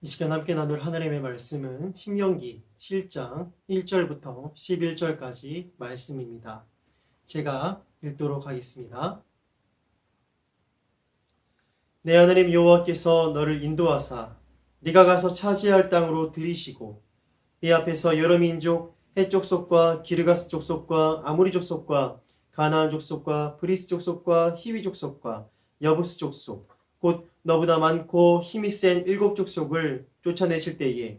이 시간 함께 나눌 하나님의 말씀은 신명기 7장 1절부터 11절까지 말씀입니다. 제가 읽도록 하겠습니다. 내 하나님 여호와께서 너를 인도하사 네가 가서 차지할 땅으로 들이시고 네 앞에서 여러 민족 헷 족속과 기르가스 족속과 아모리 족속과 가나안 족속과 브리스 족속과 히위 족속과 여부스 족속 곧 너보다 많고 힘이 센 일곱 족속을 쫓아내실 때에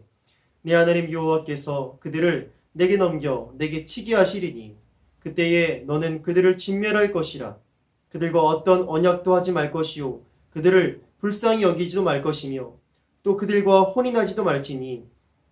네 하나님 여호와께서 그들을 내게 넘겨 내게 치게 하시리니 그때에 너는 그들을 진멸할 것이라. 그들과 어떤 언약도 하지 말 것이요 그들을 불쌍히 여기지도 말 것이며 또 그들과 혼인하지도 말지니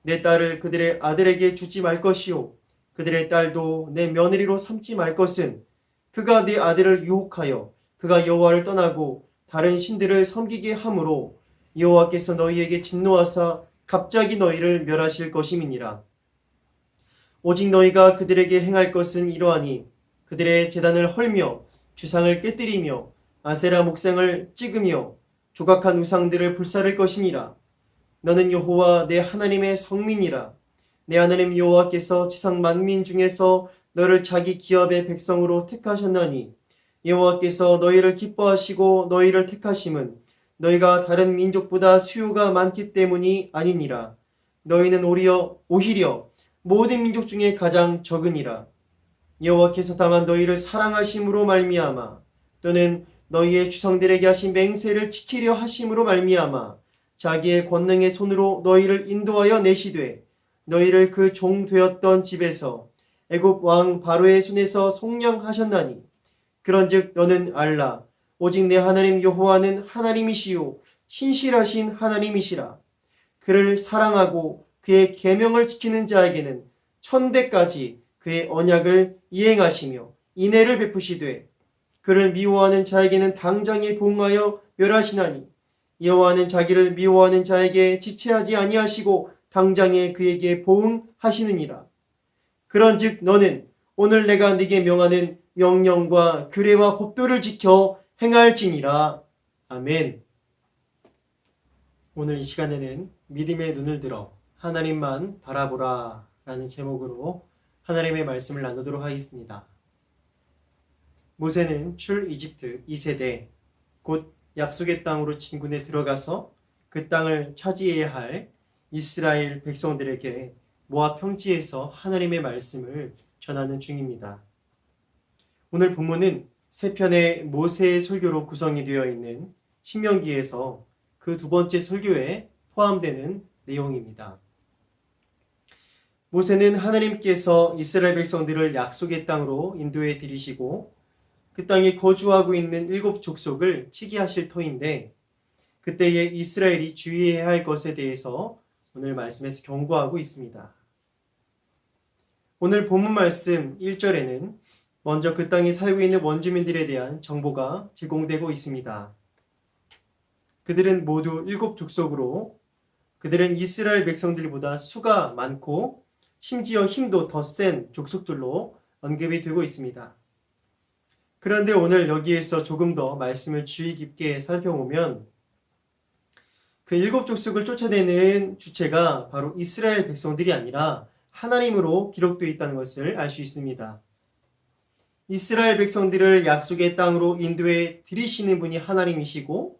내 딸을 그들의 아들에게 주지 말 것이요 그들의 딸도 내 며느리로 삼지 말 것은 그가 네 아들을 유혹하여 그가 여호와를 떠나고 다른 신들을 섬기게 함으로 여호와께서 너희에게 진노하사 갑자기 너희를 멸하실 것임이니라. 오직 너희가 그들에게 행할 것은 이러하니 그들의 제단을 헐며 주상을 깨뜨리며 아세라 목상을 찍으며 조각한 우상들을 불사를 것이니라. 너는 여호와 내 하나님의 성민이라. 내 하나님 여호와께서 지상 만민 중에서 너를 자기 기업의 백성으로 택하셨나니 여호와께서 너희를 기뻐하시고 너희를 택하심은 너희가 다른 민족보다 수요가 많기 때문이 아니니라. 너희는 오히려 모든 민족 중에 가장 적으니라. 여호와께서 다만 너희를 사랑하심으로 말미암아 또는 너희의 주상들에게 하신 맹세를 지키려 하심으로 말미암아 자기의 권능의 손으로 너희를 인도하여 내시되 너희를 그 종 되었던 집에서 애굽 왕 바로의 손에서 속량하셨나니 그런즉 너는 알라. 오직 내 하나님 여호와는 하나님이시요 신실하신 하나님이시라. 그를 사랑하고 그의 계명을 지키는 자에게는 천대까지 그의 언약을 이행하시며 인애를 베푸시되 그를 미워하는 자에게는 당장에 보응하여 멸하시나니 여호와는 자기를 미워하는 자에게 지체하지 아니하시고 당장에 그에게 보응하시느니라. 그런즉 너는 오늘 내가 네게 명하는 명령과 규례와 법도를 지켜 행할지니라. 아멘. 오늘 이 시간에는 믿음의 눈을 들어 하나님만 바라보라 라는 제목으로 하나님의 말씀을 나누도록 하겠습니다. 모세는 출 이집트 2세대 곧 약속의 땅으로 진군에 들어가서 그 땅을 차지해야 할 이스라엘 백성들에게 모압 평지에서 하나님의 말씀을 전하는 중입니다. 오늘 본문은 세 편의 모세의 설교로 구성이 되어 있는 신명기에서 그 두 번째 설교에 포함되는 내용입니다. 모세는 하나님께서 이스라엘 백성들을 약속의 땅으로 인도해 들이시고 그 땅에 거주하고 있는 일곱 족속을 치게 하실 터인데 그때에 이스라엘이 주의해야 할 것에 대해서 오늘 말씀에서 경고하고 있습니다. 오늘 본문 말씀 1절에는 먼저 그 땅에 살고 있는 원주민들에 대한 정보가 제공되고 있습니다. 그들은 모두 일곱 족속으로 그들은 이스라엘 백성들보다 수가 많고 심지어 힘도 더 센 족속들로 언급이 되고 있습니다. 그런데 오늘 여기에서 조금 더 말씀을 주의 깊게 살펴보면 그 일곱 족속을 쫓아내는 주체가 바로 이스라엘 백성들이 아니라 하나님으로 기록되어 있다는 것을 알 수 있습니다. 이스라엘 백성들을 약속의 땅으로 인도해 들이시는 분이 하나님이시고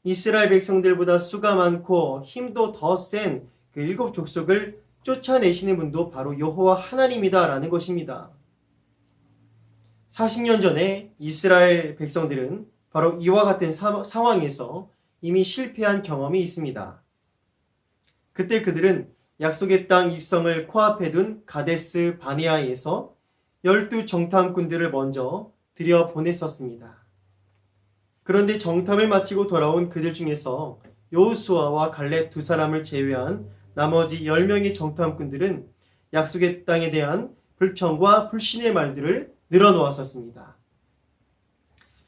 이스라엘 백성들보다 수가 많고 힘도 더 센 그 일곱 족속을 쫓아내시는 분도 바로 여호와 하나님이다라는 것입니다. 40년 전에 이스라엘 백성들은 바로 이와 같은 상황에서 이미 실패한 경험이 있습니다. 그때 그들은 약속의 땅 입성을 코앞에 둔 가데스 바네아에서 12 정탐꾼들을 먼저 들여보냈었습니다. 그런데 정탐을 마치고 돌아온 그들 중에서 여호수아와 갈렙 두 사람을 제외한 나머지 10명의 정탐꾼들은 약속의 땅에 대한 불평과 불신의 말들을 늘어놓았었습니다.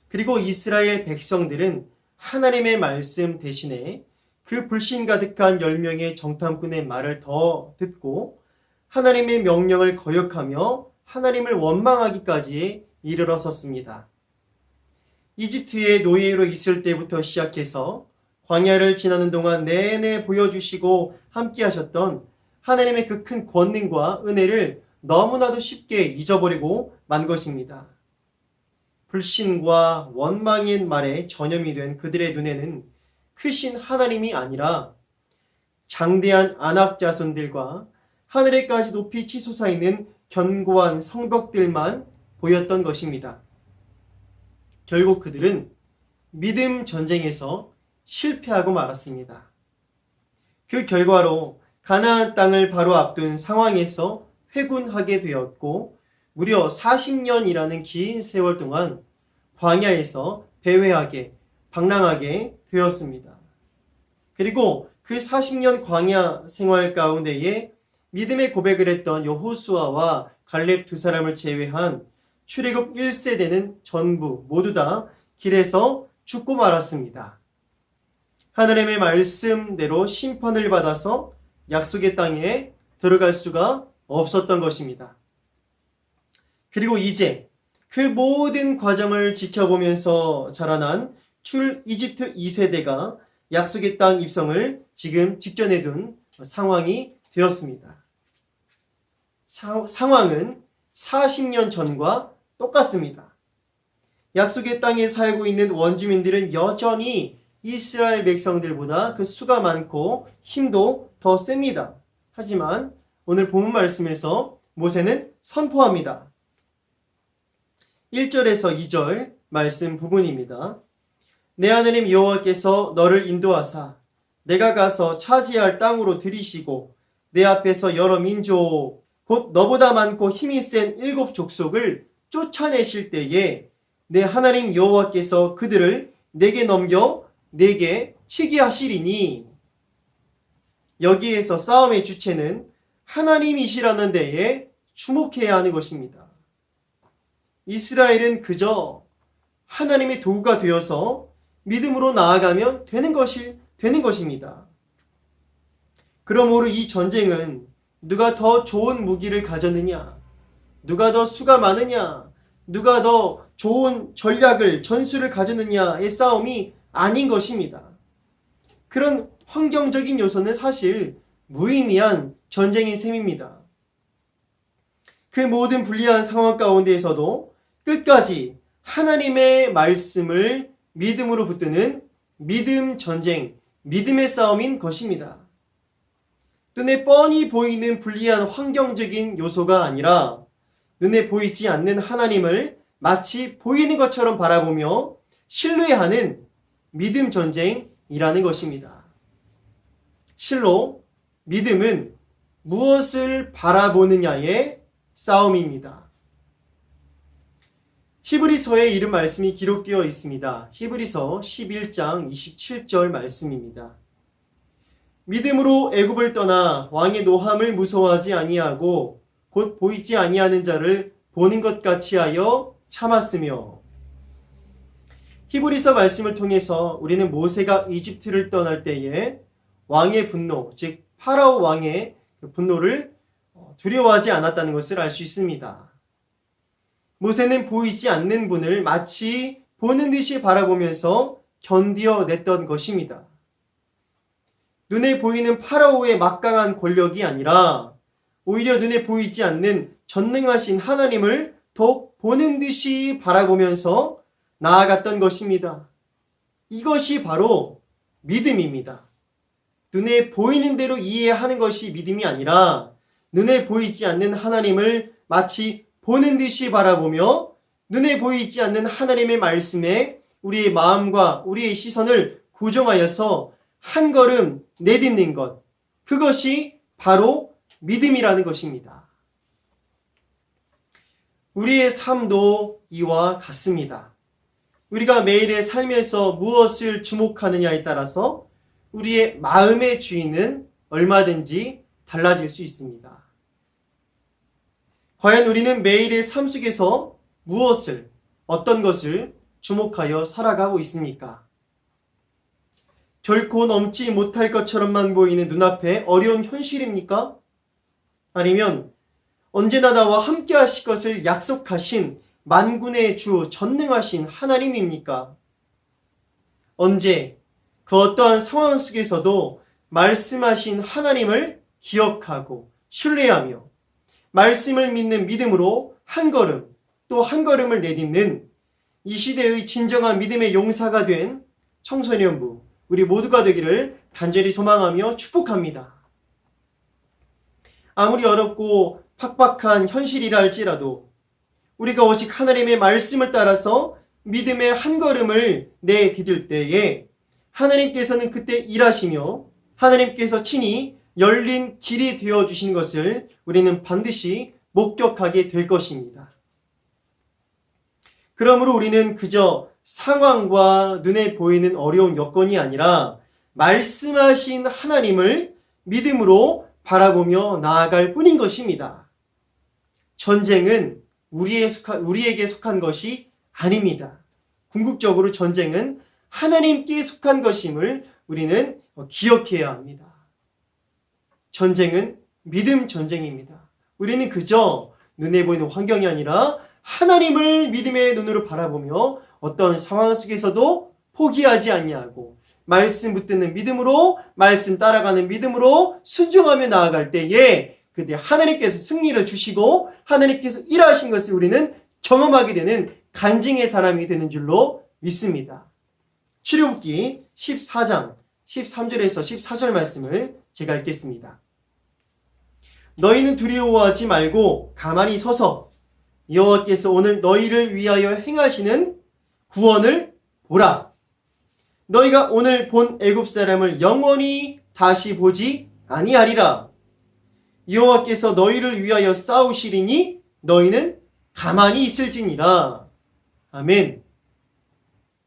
그리고 이스라엘 백성들은 하나님의 말씀 대신에 그 불신 가득한 10명의 정탐꾼의 말을 더 듣고 하나님의 명령을 거역하며 하나님을 원망하기까지 이르렀었습니다. 이집트의 노예로 있을 때부터 시작해서 광야를 지나는 동안 내내 보여주시고 함께 하셨던 하나님의 그 큰 권능과 은혜를 너무나도 쉽게 잊어버리고 만 것입니다. 불신과 원망의 말에 전염이 된 그들의 눈에는 크신 하나님이 아니라 장대한 안악 자손들과 하늘에까지 높이 치솟아 있는 견고한 성벽들만 보였던 것입니다. 결국 그들은 믿음 전쟁에서 실패하고 말았습니다. 그 결과로 가나안 땅을 바로 앞둔 상황에서 회군하게 되었고 무려 40년이라는 긴 세월 동안 광야에서 배회하게 방랑하게 되었습니다. 그리고 그 40년 광야 생활 가운데에 믿음의 고백을 했던 여호수아와 갈렙 두 사람을 제외한 출애굽 1세대는 전부 모두 다 길에서 죽고 말았습니다. 하나님의 말씀대로 심판을 받아서 약속의 땅에 들어갈 수가 없었던 것입니다. 그리고 이제 그 모든 과정을 지켜보면서 자라난 출 이집트 2세대가 약속의 땅 입성을 지금 직전에 둔 상황이 되었습니다. 상황은 40년 전과 똑같습니다. 약속의 땅에 살고 있는 원주민들은 여전히 이스라엘 백성들보다 그 수가 많고 힘도 더 셉니다. 하지만 오늘 본문 말씀에서 모세는 선포합니다. 1절에서 2절 말씀 부분입니다. 내 하나님 여호와께서 너를 인도하사 내가 가서 차지할 땅으로 들이시고 내 앞에서 여러 민족 곧 너보다 많고 힘이 센 7 족속을 쫓아내실 때에 내 하나님 여호와께서 그들을 내게 넘겨 내게 치게 하시리니. 여기에서 싸움의 주체는 하나님이시라는 데에 주목해야 하는 것입니다. 이스라엘은 그저 하나님의 도구가 되어서 믿음으로 나아가면 되는 것입니다. 그러므로 이 전쟁은 누가 더 좋은 무기를 가졌느냐, 누가 더 수가 많으냐, 누가 더 좋은 전략을, 전술을 가졌느냐의 싸움이 아닌 것입니다. 그런 환경적인 요소는 사실 무의미한 전쟁인 셈입니다. 그 모든 불리한 상황 가운데에서도 끝까지 하나님의 말씀을 믿음으로 붙드는 믿음 전쟁, 믿음의 싸움인 것입니다. 눈에 뻔히 보이는 불리한 환경적인 요소가 아니라 눈에 보이지 않는 하나님을 마치 보이는 것처럼 바라보며 신뢰하는 믿음 전쟁이라는 것입니다. 실로 믿음은 무엇을 바라보느냐의 싸움입니다. 히브리서에 이런 말씀이 기록되어 있습니다. 히브리서 11장 27절 말씀입니다. 믿음으로 애굽을 떠나 왕의 노함을 무서워하지 아니하고 곧 보이지 아니하는 자를 보는 것 같이 하여 참았으며. 히브리서 말씀을 통해서 우리는 모세가 이집트를 떠날 때에 왕의 분노, 즉 파라오 왕의 분노를 두려워하지 않았다는 것을 알 수 있습니다. 모세는 보이지 않는 분을 마치 보는 듯이 바라보면서 견디어냈던 것입니다. 눈에 보이는 파라오의 막강한 권력이 아니라 오히려 눈에 보이지 않는 전능하신 하나님을 더욱 보는 듯이 바라보면서 나아갔던 것입니다. 이것이 바로 믿음입니다. 눈에 보이는 대로 이해하는 것이 믿음이 아니라 눈에 보이지 않는 하나님을 마치 보는 듯이 바라보며 눈에 보이지 않는 하나님의 말씀에 우리의 마음과 우리의 시선을 고정하여서 한 걸음 내딛는 것, 그것이 바로 믿음이라는 것입니다. 우리의 삶도 이와 같습니다. 우리가 매일의 삶에서 무엇을 주목하느냐에 따라서 우리의 마음의 주인은 얼마든지 달라질 수 있습니다. 과연 우리는 매일의 삶 속에서 무엇을, 어떤 것을 주목하여 살아가고 있습니까? 결코 넘지 못할 것처럼만 보이는 눈앞에 어려운 현실입니까? 아니면 언제나 나와 함께 하실 것을 약속하신 만군의 주 전능하신 하나님입니까? 언제 그 어떠한 상황 속에서도 말씀하신 하나님을 기억하고 신뢰하며 말씀을 믿는 믿음으로 한 걸음 또 한 걸음을 내딛는 이 시대의 진정한 믿음의 용사가 된 청소년부 우리 모두가 되기를 간절히 소망하며 축복합니다. 아무리 어렵고 팍팍한 현실이라 할지라도 우리가 오직 하나님의 말씀을 따라서 믿음의 한 걸음을 내디딜 때에 하나님께서는 그때 일하시며 하나님께서 친히 열린 길이 되어주신 것을 우리는 반드시 목격하게 될 것입니다. 그러므로 우리는 그저 상황과 눈에 보이는 어려운 여건이 아니라 말씀하신 하나님을 믿음으로 바라보며 나아갈 뿐인 것입니다. 전쟁은 우리에게 속한 것이 아닙니다. 궁극적으로 전쟁은 하나님께 속한 것임을 우리는 기억해야 합니다. 전쟁은 믿음 전쟁입니다. 우리는 그저 눈에 보이는 환경이 아니라 하나님을 믿음의 눈으로 바라보며 어떤 상황 속에서도 포기하지 아니하고 말씀 붙드는 믿음으로 말씀 따라가는 믿음으로 순종하며 나아갈 때에 그때 하나님께서 승리를 주시고 하나님께서 일하신 것을 우리는 경험하게 되는 간증의 사람이 되는 줄로 믿습니다. 출애굽기 14장 13절에서 14절 말씀을 제가 읽겠습니다. 너희는 두려워하지 말고 가만히 서서 여호와께서 오늘 너희를 위하여 행하시는 구원을 보라. 너희가 오늘 본 애굽 사람을 영원히 다시 보지 아니하리라. 여호와께서 너희를 위하여 싸우시리니 너희는 가만히 있을지니라. 아멘.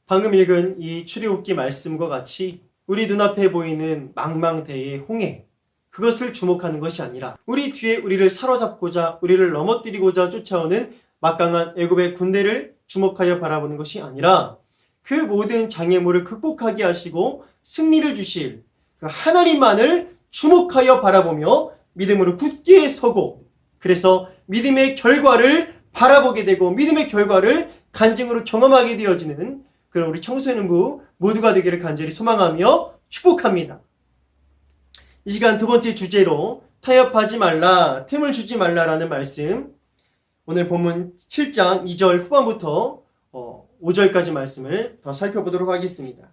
방금 읽은 이 출애굽기 말씀과 같이 우리 눈앞에 보이는 망망대해의 홍해, 그것을 주목하는 것이 아니라 우리 뒤에 우리를 사로잡고자 우리를 넘어뜨리고자 쫓아오는 막강한 애굽의 군대를 주목하여 바라보는 것이 아니라 그 모든 장애물을 극복하게 하시고 승리를 주실 그 하나님만을 주목하여 바라보며 믿음으로 굳게 서고, 그래서 믿음의 결과를 바라보게 되고 믿음의 결과를 간증으로 경험하게 되어지는 그런 우리 청소년부 모두가 되기를 간절히 소망하며 축복합니다. 이 시간 두 번째 주제로 타협하지 말라, 틈을 주지 말라라는 말씀, 오늘 본문 7장 2절 후반부터 5절까지 말씀을 더 살펴보도록 하겠습니다.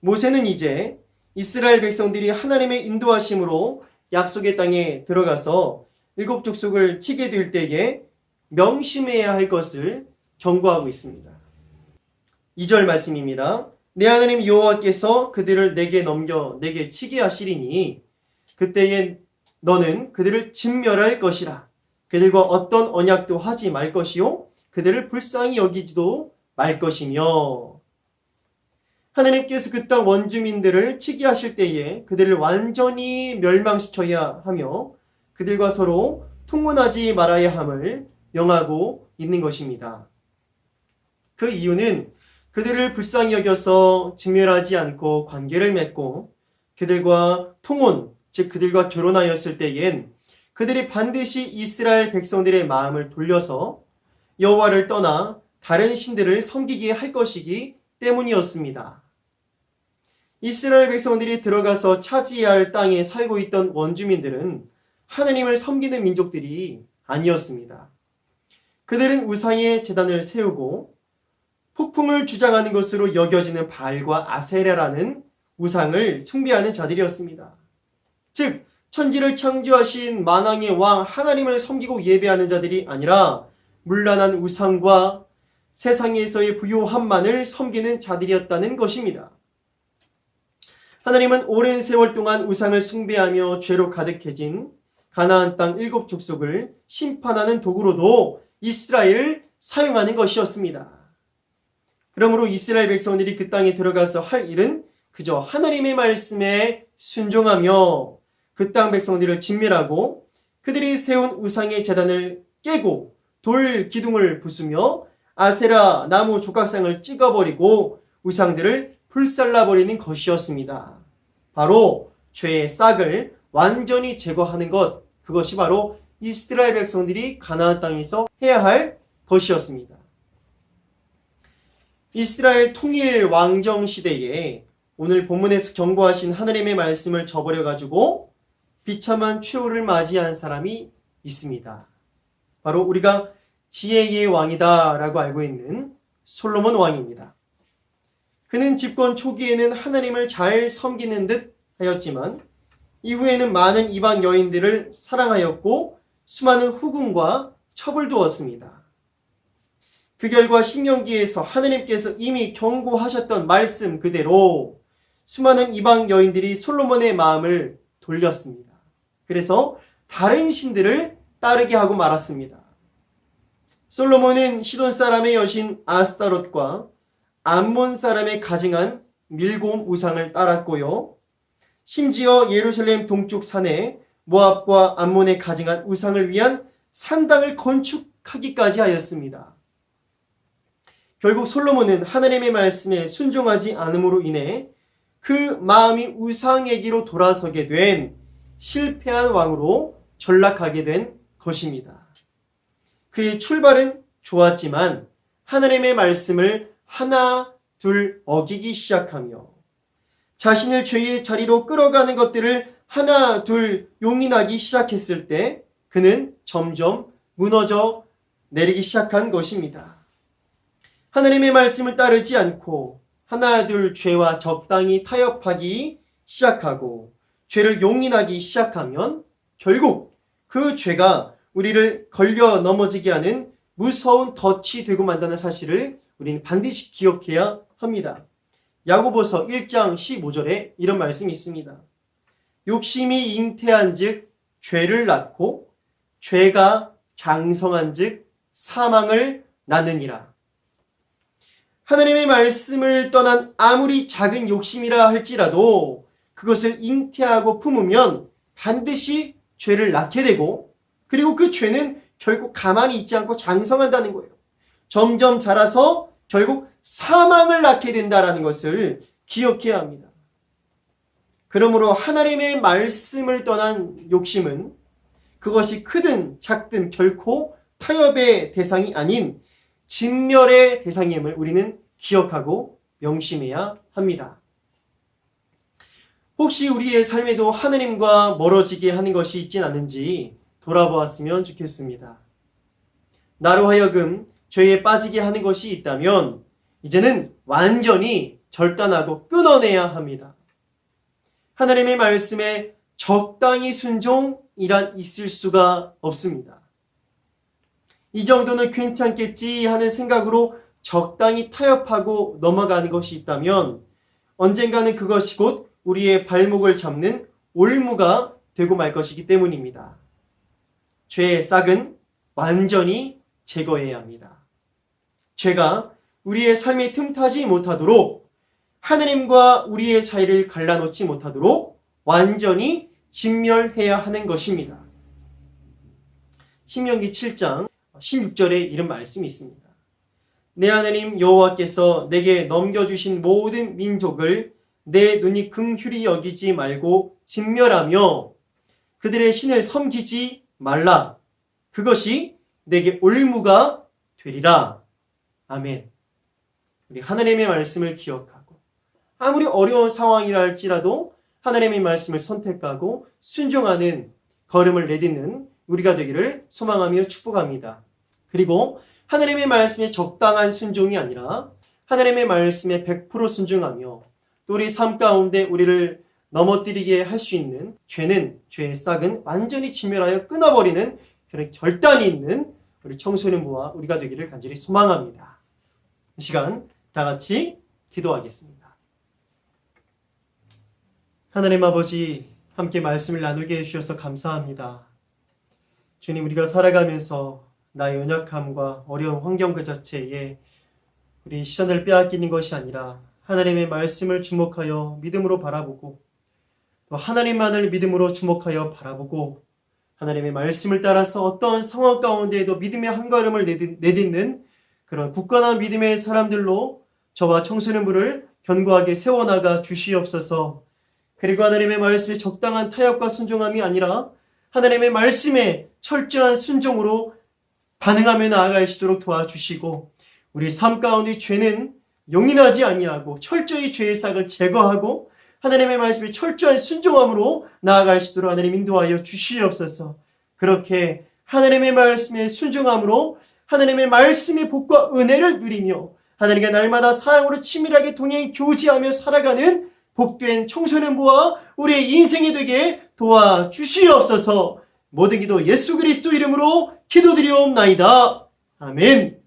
모세는 이제 이스라엘 백성들이 하나님의 인도하심으로 약속의 땅에 들어가서 일곱 족속을 치게 될 때에 명심해야 할 것을 경고하고 있습니다. 2절 말씀입니다. 내 하나님 여호와께서 그들을 내게 넘겨 내게 치게 하시리니 그때에 너는 그들을 진멸할 것이라. 그들과 어떤 언약도 하지 말 것이요 그들을 불쌍히 여기지도 말 것이며, 하나님께서 그 땅 원주민들을 치게 하실 때에 그들을 완전히 멸망시켜야 하며 그들과 서로 통혼하지 말아야 함을 명하고 있는 것입니다. 그 이유는 그들을 불쌍히 여겨서 진멸하지 않고 관계를 맺고 그들과 통혼, 즉 그들과 결혼하였을 때엔 그들이 반드시 이스라엘 백성들의 마음을 돌려서 여호와를 떠나 다른 신들을 섬기게 할 것이기 때문이었습니다. 이스라엘 백성들이 들어가서 차지해야 할 땅에 살고 있던 원주민들은 하나님을 섬기는 민족들이 아니었습니다. 그들은 우상의 제단을 세우고 폭풍을 주장하는 것으로 여겨지는 바알과 아세라라는 우상을 숭배하는 자들이었습니다. 즉 천지를 창조하신 만왕의 왕 하나님을 섬기고 예배하는 자들이 아니라 문란한 우상과 세상에서의 부요함만을 섬기는 자들이었다는 것입니다. 하나님은 오랜 세월 동안 우상을 숭배하며 죄로 가득해진 가나안 땅 일곱 족속을 심판하는 도구로도 이스라엘을 사용하는 것이었습니다. 그러므로 이스라엘 백성들이 그 땅에 들어가서 할 일은 그저 하나님의 말씀에 순종하며 그 땅 백성들을 진멸하고 그들이 세운 우상의 제단을 깨고 돌 기둥을 부수며 아세라 나무 조각상을 찍어버리고 우상들을 불살라버리는 것이었습니다. 바로 죄의 싹을 완전히 제거하는 것, 그것이 바로 이스라엘 백성들이 가나안 땅에서 해야 할 것이었습니다. 이스라엘 통일 왕정 시대에 오늘 본문에서 경고하신 하나님의 말씀을 저버려가지고 비참한 최후를 맞이한 사람이 있습니다. 바로 우리가 지혜의 왕이다 라고 알고 있는 솔로몬 왕입니다. 그는 집권 초기에는 하나님을 잘 섬기는 듯 하였지만 이후에는 많은 이방 여인들을 사랑하였고 수많은 후궁과 첩을 두었습니다. 그 결과 신명기에서 하느님께서 이미 경고하셨던 말씀 그대로 수많은 이방 여인들이 솔로몬의 마음을 돌렸습니다. 그래서 다른 신들을 따르게 하고 말았습니다. 솔로몬은 시돈 사람의 여신 아스타롯과 암몬 사람의 가증한 밀곰 우상을 따랐고요. 심지어 예루살렘 동쪽 산에 모압과 암몬의 가증한 우상을 위한 산당을 건축하기까지 하였습니다. 결국 솔로몬은 하나님의 말씀에 순종하지 않음으로 인해 그 마음이 우상에게로 돌아서게 된 실패한 왕으로 전락하게 된 것입니다. 그의 출발은 좋았지만 하나님의 말씀을 하나 둘 어기기 시작하며 자신을 죄의 자리로 끌어가는 것들을 하나 둘 용인하기 시작했을 때 그는 점점 무너져 내리기 시작한 것입니다. 하나님의 말씀을 따르지 않고 하나 둘 죄와 적당히 타협하기 시작하고 죄를 용인하기 시작하면 결국 그 죄가 우리를 걸려 넘어지게 하는 무서운 덫이 되고 만다는 사실을 우리는 반드시 기억해야 합니다. 야고보서 1장 15절에 이런 말씀이 있습니다. 욕심이 잉태한 즉 죄를 낳고 죄가 장성한 즉 사망을 낳느니라. 하나님의 말씀을 떠난 아무리 작은 욕심이라 할지라도 그것을 잉태하고 품으면 반드시 죄를 낳게 되고 그리고 그 죄는 결국 가만히 있지 않고 장성한다는 거예요. 점점 자라서 결국 사망을 낳게 된다는 것을 기억해야 합니다. 그러므로 하나님의 말씀을 떠난 욕심은 그것이 크든 작든 결코 타협의 대상이 아닌 진멸의 대상임을 우리는 기억하고 명심해야 합니다. 혹시 우리의 삶에도 하나님과 멀어지게 하는 것이 있진 않은지 돌아보았으면 좋겠습니다. 나로 하여금 죄에 빠지게 하는 것이 있다면 이제는 완전히 절단하고 끊어내야 합니다. 하나님의 말씀에 적당히 순종이란 있을 수가 없습니다. 이 정도는 괜찮겠지 하는 생각으로 적당히 타협하고 넘어가는 것이 있다면 언젠가는 그것이 곧 우리의 발목을 잡는 올무가 되고 말 것이기 때문입니다. 죄의 싹은 완전히 제거해야 합니다. 죄가 우리의 삶에 틈타지 못하도록 하나님과 우리의 사이를 갈라놓지 못하도록 완전히 진멸해야 하는 것입니다. 신명기 7장 16절에 이런 말씀이 있습니다. 내 하나님 여호와께서 내게 넘겨주신 모든 민족을 내 눈이 긍휼히 여기지 말고 진멸하며 그들의 신을 섬기지 말라. 그것이 내게 올무가 되리라. 아멘. 우리 하나님의 말씀을 기억하고 아무리 어려운 상황이라 할지라도 하나님의 말씀을 선택하고 순종하는 걸음을 내딛는 우리가 되기를 소망하며 축복합니다. 그리고 하나님의 말씀에 적당한 순종이 아니라 하나님의 말씀에 100% 순종하며 또 우리 삶 가운데 우리를 넘어뜨리게 할 수 있는 죄의 싹은 완전히 진멸하여 끊어버리는 그런 결단이 있는 우리 청소년부와 우리가 되기를 간절히 소망합니다. 이 시간 다 같이 기도하겠습니다. 하나님 아버지, 함께 말씀을 나누게 해주셔서 감사합니다. 주님, 우리가 살아가면서 나의 연약함과 어려운 환경 그 자체에 우리 시선을 빼앗기는 것이 아니라 하나님의 말씀을 주목하여 믿음으로 바라보고 또 하나님만을 믿음으로 주목하여 바라보고 하나님의 말씀을 따라서 어떤 상황 가운데에도 믿음의 한 걸음을 내딛는 그런 굳건한 믿음의 사람들로 저와 청소년부를 견고하게 세워나가 주시옵소서. 그리고 하나님의 말씀에 적당한 타협과 순종함이 아니라 하나님의 말씀에 철저한 순종으로 반응하며 나아갈 수 있도록 도와주시고 우리 삶 가운데 죄는 용인하지 아니하고 철저히 죄의 싹을 제거하고 하나님의 말씀에 철저한 순종함으로 나아갈 수 있도록 하나님 인도하여 주시옵소서. 그렇게 하나님의 말씀에 순종함으로 하나님의 말씀의 복과 은혜를 누리며 하나님과 날마다 사랑으로 친밀하게 동행 교제하며 살아가는 복된 청소년부와 우리의 인생이 되게 도와주시옵소서. 모든 기도 예수 그리스도 이름으로 기도드리옵나이다. 아멘.